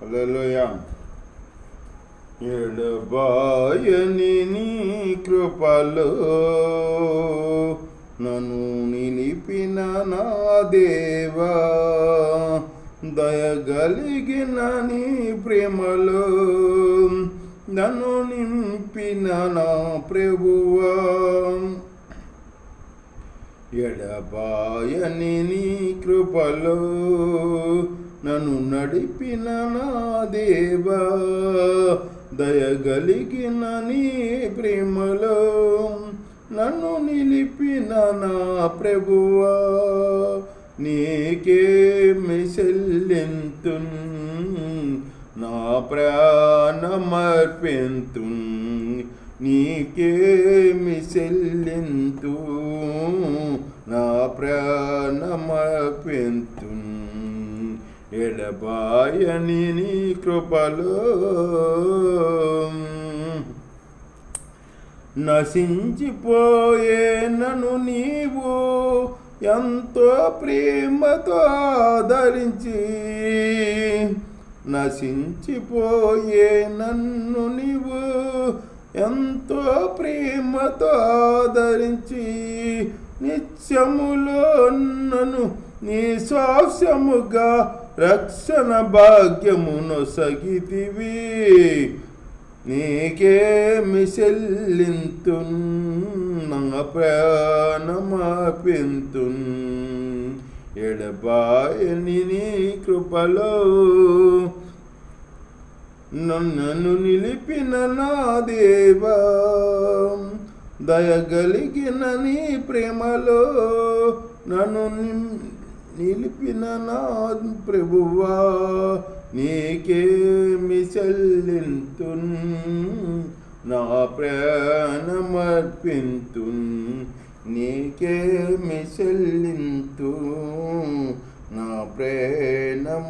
హల్లెలూయా. ఎడబాయని నీ కృపలో నన్ను నిలిపిన నా దేవా, దయగలిగిన నీ ప్రేమలో నన్ను నింపిన నా ప్రభువా, ఎడబాయని నీ కృపలో నన్ను నడిపిన నా దేవా, దయగలిగిన నీ ప్రేమలో నన్ను నిలిపిన నా ప్రభువా, నీకే చెల్లింతున్ నా ప్రాణమర్పింతున్, నీకే చెల్లింతు నా ప్రాణమర్పింతున్, ఎడబాయని నీ కృపలో నశించిపోయే నన్ను నీవు ఎంతో ప్రేమతో ఆదరించి, నశించిపోయే నన్ను నీవు ఎంతో ప్రేమతో ఆదరించి, నిత్యములో నన్ను నీ స్వాస్యముగా రక్షణ భాగ్యమును సగితివి, నీకే చెల్లింతున్ నా ప్రాణమర్పింతున్, ఎడబాయని నీ కృపలో నన్ను నిలిపిన నా దేవా, దయగలిగిన నీ ప్రేమలో నన్ను నిలిపిన నా ప్రభువా, నీకే చెల్లింతున్ నా ప్రాణమర్పింతున్, నీకే చెల్లింతు నా ప్రాణమర్పింతున్,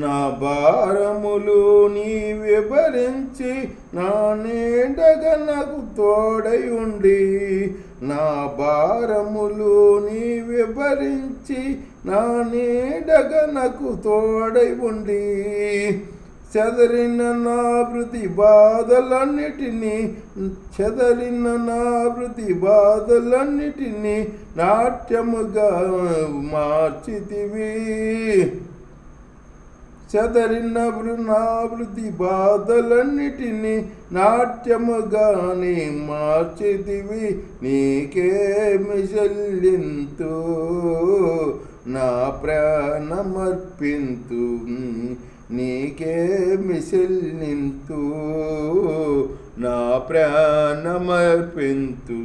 నా భారములు నీవే భరించి నా నీడగా నాకు తోడై ఉండి, నా భారములు నీవే భరించి నా నీడగా నాకు తోడై ఉండి, చెదరిన నా ప్రతిబాధలన్నిటినీ నాట్యముగా మార్చితివి, చెదరిన నా ప్రతిబాధలన్నిటినీ నాట్యముగానే మార్చితివి, నీకే చెల్లింతు నా ప్రాణమర్పింతు, నీకే చెల్లింతు నా ప్రాణమర్పింతు,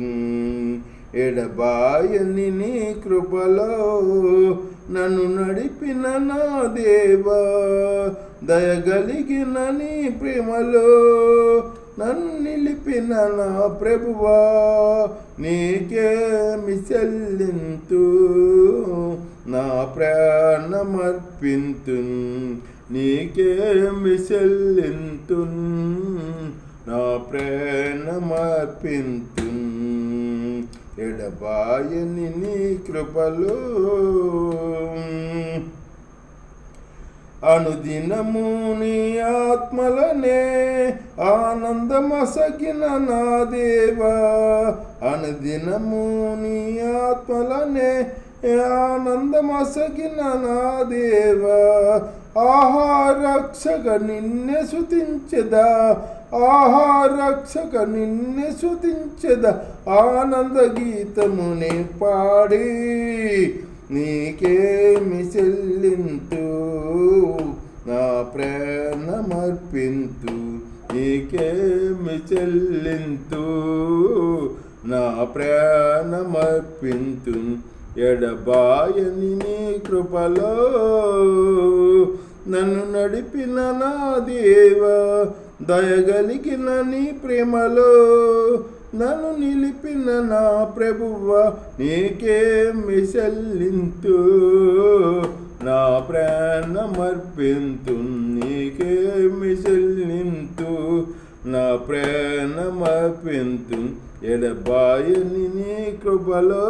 ఎడబాయని నీ కృపలో నన్ను నడిపిన నా దేవా, దయగలిగిన నీ ప్రేమలో నన్ను నిలిపిన నా ప్రభువా, నీకే చెల్లింతు నా ప్రాణమర్పింతున్, నీకే చెల్లింతున్ నా ప్రాణమర్పింతున్, ఎడబాయని నీ కృపలో అనుదినము నీ ఆత్మలనే ఆనందమసగిన నా దేవా, అనుదినము నీ ఆత్మలనే ఆనందమసగిన నా దేవా, ఆహారక్షక నిన్నే స్తుతించెదా, ఆహారక్షక నిన్నే స్తుతించెదా, ఆనంద గీతమునే పాడి, నీకే చెల్లింతు నా ప్రాణమర్పింతు, నీకే చెల్లింతు నా ప్రాణమర్పింతు, ఎడబాయని నీ కృపలో నన్ను నడిపిన నా దేవా, దయగలిగిన నీ ప్రేమలో నన్ను నిలిపిన నా ప్రభువా, నీకే చెల్లింతు నా ప్రాణమర్పింతు, నీకే చెల్లింతు నా ప్రాణమర్పింతు, ఎడబాయని నీ కృపలో